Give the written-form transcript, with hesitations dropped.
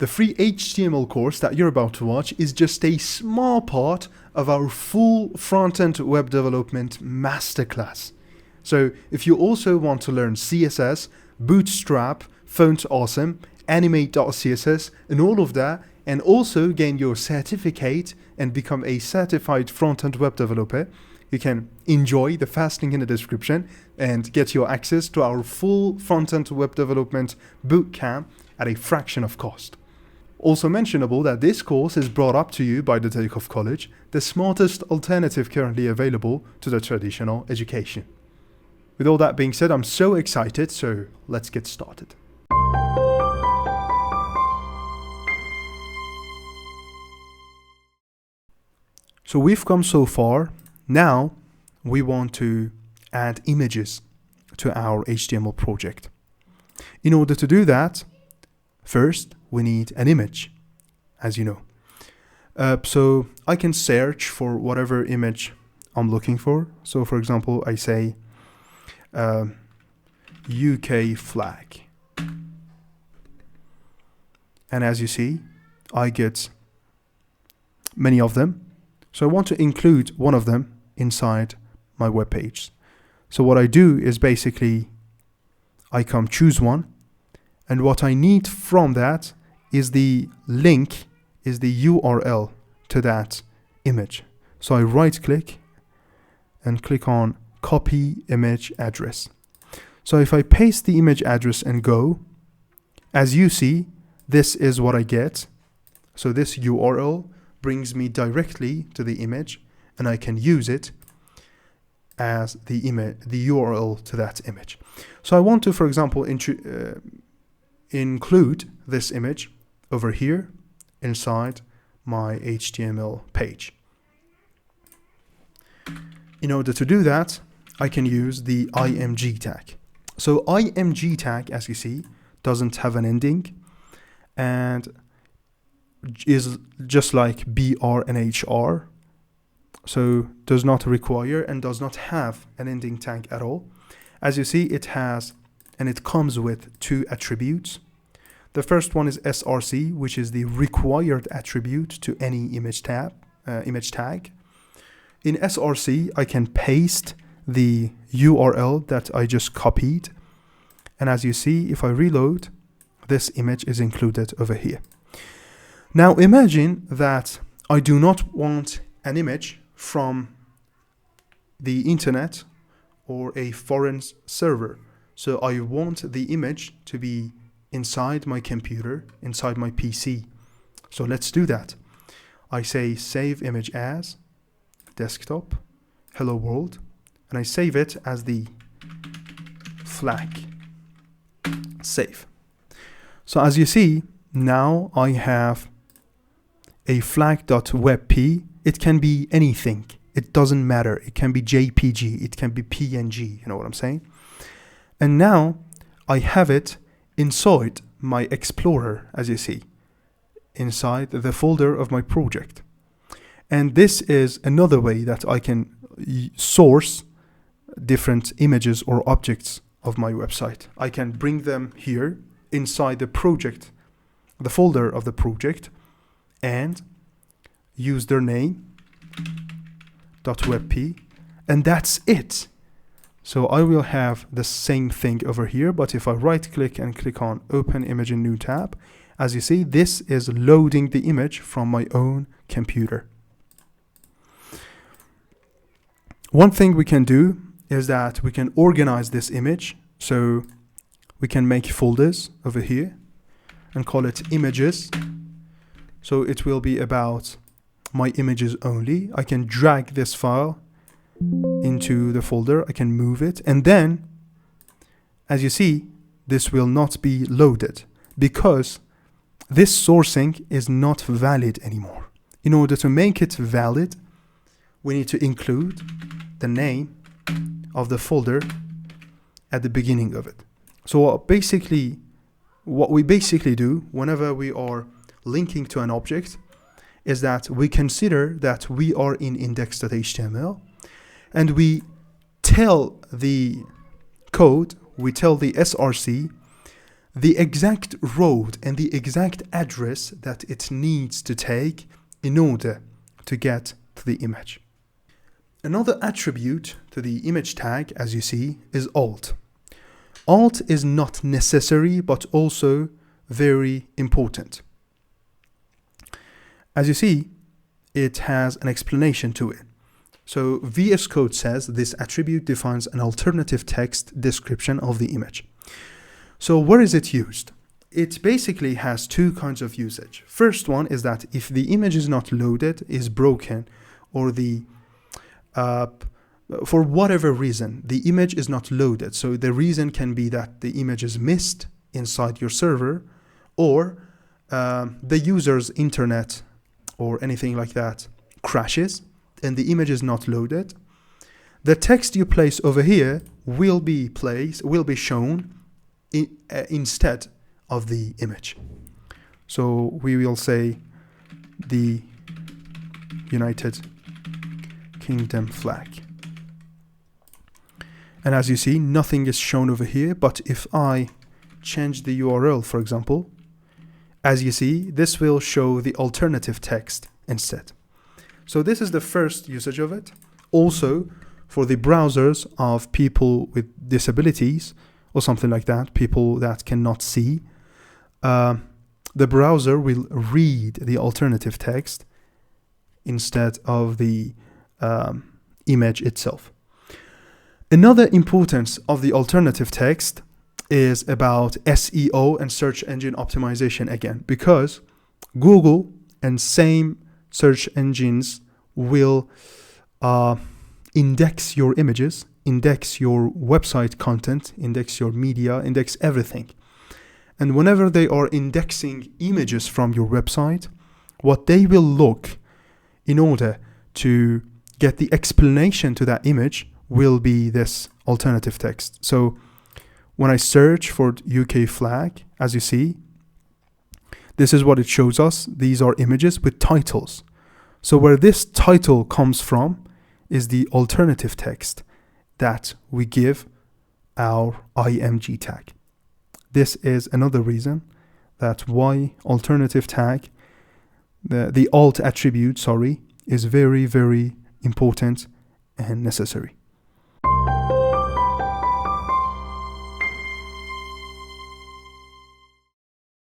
the free HTML course that you're about to watch is just a small part of our full front-end web development masterclass. So if you also want to learn CSS, Bootstrap, Font Awesome, Animate.css, and all of that, and also gain your certificate and become a certified front-end web developer, you can enjoy the fast link in the description and get your access to our full front-end web development bootcamp at a fraction of cost. Also mentionable that this course is brought up to you by the Takeoff College, the smartest alternative currently available to the traditional education. With all that being said, I'm so excited, so let's get started. So we've come so far. Now we want to add images to our HTML project. In order to do that, first we need an image, as you know. So I can search for whatever image I'm looking for. So for example, I say UK flag. And as you see, I get many of them. So I want to include one of them inside my web page. So what I do is basically I come choose one, and what I need from that is the link, is the URL to that image. So I right click and click on copy image address. So if I paste the image address and go, as you see, this is what I get. So this URL brings me directly to the image, and I can use it as the URL to that image. So I want to, for example, include this image over here inside my HTML page. In order to do that, I can use the img tag. So img tag, as you see, doesn't have an ending and is just like br and hr, so does not require and does not have an ending tag at all. As you see, it has, and it comes with two attributes. The first one is src, which is the required attribute to any image tag. In src, I can paste the URL that I just copied, and as you see, if I reload, this image is included over here. Now imagine that I do not want an image from the internet or a foreign server. So I want the image to be inside my computer, inside my PC. So let's do that. I say save image as desktop, hello world, and I save it as the flag. Save. So as you see, now I have a flag.webp. It can be anything. It doesn't matter. It can be JPG. It can be PNG. You know what I'm saying? And now I have it inside my Explorer, as you see, inside the folder of my project. And this is another way that I can source different images or objects of my website. I can bring them here inside the project, the folder of the project, and use their name .webp, and that's it. So I will have the same thing over here, but if I right click and click on open image in new tab, as you see, this is loading the image from my own computer. One thing we can do is that we can organize this image. So we can make folders over here and call it images. So it will be about my images only. I can drag this file into the folder. I can move it. And then, as you see, this will not be loaded because this sourcing is not valid anymore. In order to make it valid, we need to include the name of the folder at the beginning of it. So what we basically do whenever we are linking to an object is that we consider that we are in index.html and we tell the code, we tell the src the exact road and the exact address that it needs to take in order to get to the image. Another attribute to the image tag, as you see, is alt. Alt is not necessary, but also very important. As you see, it has an explanation to it. So VS Code says this attribute defines an alternative text description of the image. So where is it used? It basically has two kinds of usage. First one is that if the image is not loaded, is broken, or for whatever reason, the image is not loaded. So the reason can be that the image is missed inside your server, or the user's internet or anything like that crashes and the image is not loaded. The text you place over here will be shown instead of the image. So we will say the United Kingdom flag. And as you see, nothing is shown over here, but if I change the URL, for example, as you see, this will show the alternative text instead. So this is the first usage of it. Also, for the browsers of people with disabilities or something like that, people that cannot see, the browser will read the alternative text instead of the image itself. Another importance of the alternative text is about SEO and search engine optimization again, because Google and same search engines will index your images, index your website content, index your media, index everything. And whenever they are indexing images from your website, what they will look in order to get the explanation to that image will be this alternative text. So when I search for UK flag, as you see, this is what it shows us. These are images with titles. So where this title comes from is the alternative text that we give our IMG tag. This is another reason that why alternative tag, the alt attribute, is very, very important and necessary.